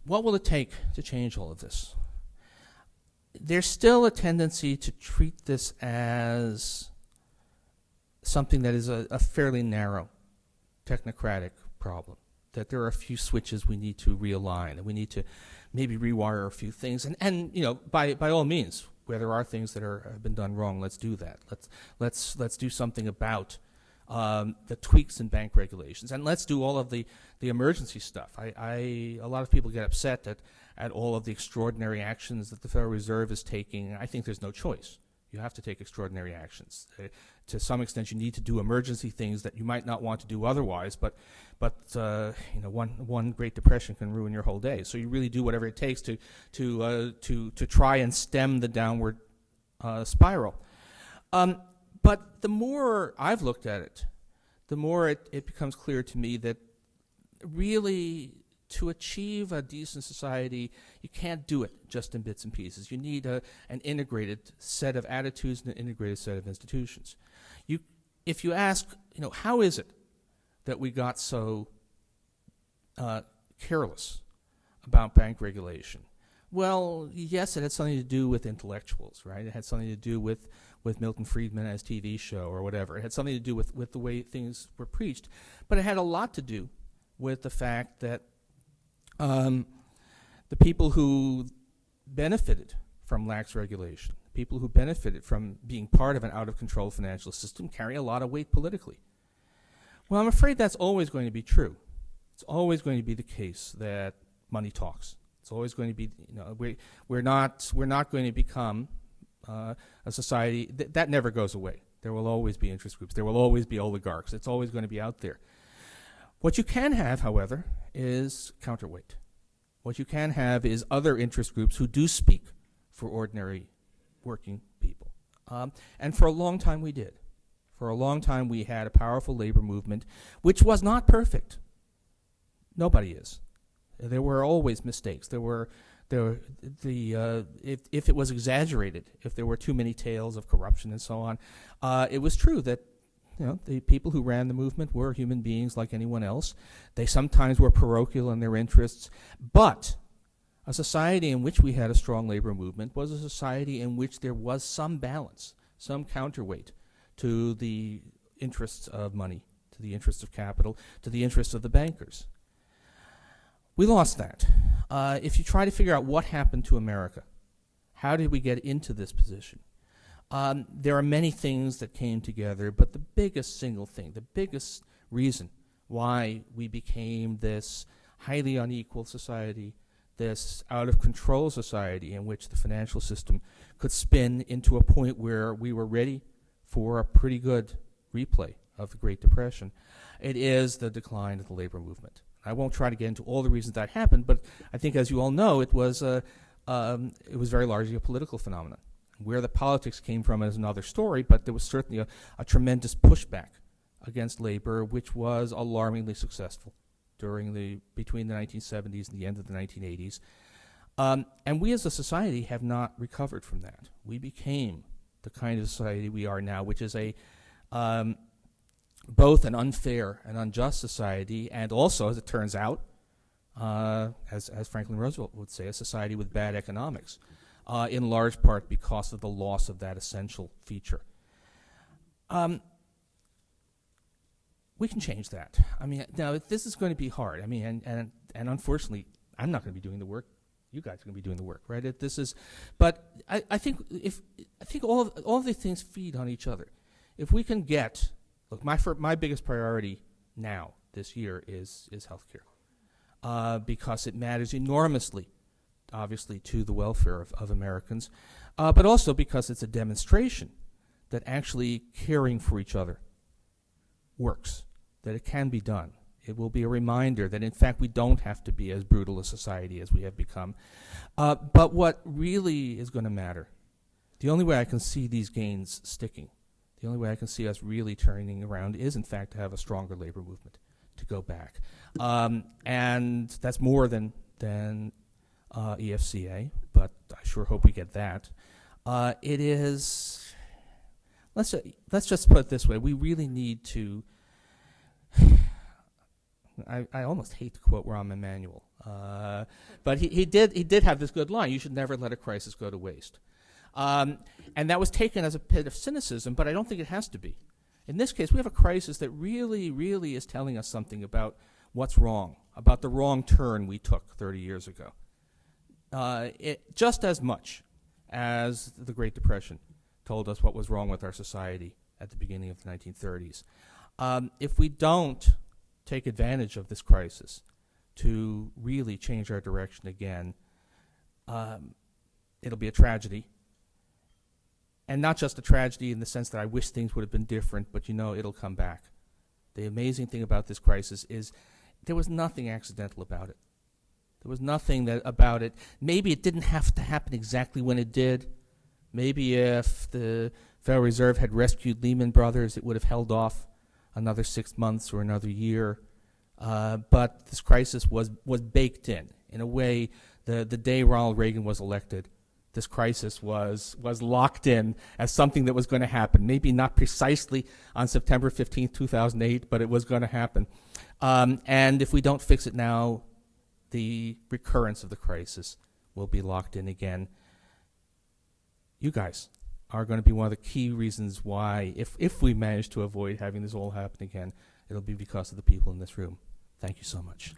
what will it take to change all of this? There's still a tendency to treat this as something that is a fairly narrow, technocratic problem, that there are a few switches we need to realign, and we need to maybe rewire a few things. And you know, by all means, where there are things that have been done wrong, let's do that. Let's do something about the tweaks in bank regulations, and let's do all of the emergency stuff. A lot of people get upset at all of the extraordinary actions that the Federal Reserve is taking. I think there's no choice. You have to take extraordinary actions. To some extent, you need to do emergency things that you might not want to do otherwise. But you know, one Great Depression can ruin your whole day. So you really do whatever it takes to try and stem the downward spiral. But the more I've looked at it, the more it becomes clear to me that really, to achieve a decent society, you can't do it just in bits and pieces. You need an integrated set of attitudes and an integrated set of institutions. If you ask, you know, how is it that we got so careless about bank regulation? Well, yes, it had something to do with intellectuals, right? It had something to do with Milton Friedman and his TV show or whatever. It had something to do with the way things were preached. But it had a lot to do with the fact that the people who benefited from lax regulation, people who benefited from being part of an out-of-control financial system, carry a lot of weight politically. Well, I'm afraid that's always going to be true. It's always going to be the case that money talks. It's always going to be, you know, we're not going to become a society that never goes away. There will always be interest groups. There will always be oligarchs. It's always going to be out there. What you can have, however, is counterweight. What you can have is other interest groups who do speak for ordinary working people. And for a long time we did. For a long time we had a powerful labor movement, which was not perfect. Nobody is. There were always mistakes. If it was exaggerated, if there were too many tales of corruption and so on, it was true that, you know, the people who ran the movement were human beings like anyone else. They sometimes were parochial in their interests, but a society in which we had a strong labor movement was a society in which there was some balance, some counterweight to the interests of money, to the interests of capital, to the interests of the bankers. We lost that. If you try to figure out what happened to America, how did we get into this position? There are many things that came together, but the biggest single thing, the biggest reason why we became this highly unequal society, this out-of-control society in which the financial system could spin into a point where we were ready for a pretty good replay of the Great Depression, it is the decline of the labor movement. I won't try to get into all the reasons that happened, but I think, as you all know, it was very largely a political phenomenon. Where the politics came from is another story, but there was certainly a tremendous pushback against labor, which was alarmingly successful between the 1970s and the end of the 1980s. And we as a society have not recovered from that. We became the kind of society we are now, which is both an unfair and unjust society, and also, as it turns out, as Franklin Roosevelt would say, a society with bad economics, in large part because of the loss of that essential feature. We can change that. I mean, now this is going to be hard. I mean, and unfortunately, I'm not going to be doing the work. You guys are going to be doing the work, right? But I think all of these things feed on each other. If we can get, look, my biggest priority now this year is healthcare, because it matters enormously, obviously, to the welfare of Americans, but also because it's a demonstration that actually caring for each other works, that it can be done. It will be a reminder that, in fact, we don't have to be as brutal a society as we have become. But what really is going to matter, the only way I can see these gains sticking, the only way I can see us really turning around is, in fact, to have a stronger labor movement, to go back. And that's more than EFCA, but I sure hope we get that. It is, let's just put it this way, we really need to, I almost hate to quote Rahm Emanuel. But he did have this good line: "You should never let a crisis go to waste." And that was taken as a bit of cynicism, but I don't think it has to be. In this case, we have a crisis that really, really is telling us something about what's wrong, about the wrong turn we took 30 years ago. Just as much as the Great Depression told us what was wrong with our society at the beginning of the 1930s. If we don't take advantage of this crisis to really change our direction again, it'll be a tragedy. And not just a tragedy in the sense that I wish things would have been different, but it'll come back. The amazing thing about this crisis is there was nothing accidental about it. There was nothing about it. Maybe it didn't have to happen exactly when it did. Maybe if the Federal Reserve had rescued Lehman Brothers, it would have held off another 6 months or another year. But this crisis was baked in a way. The day Ronald Reagan was elected, this crisis was locked in as something that was going to happen. Maybe not precisely on September 15th, 2008, but it was going to happen. And if we don't fix it now, the recurrence of the crisis will be locked in again. You guys are going to be one of the key reasons why, if we manage to avoid having this all happen again, it'll be because of the people in this room. Thank you so much.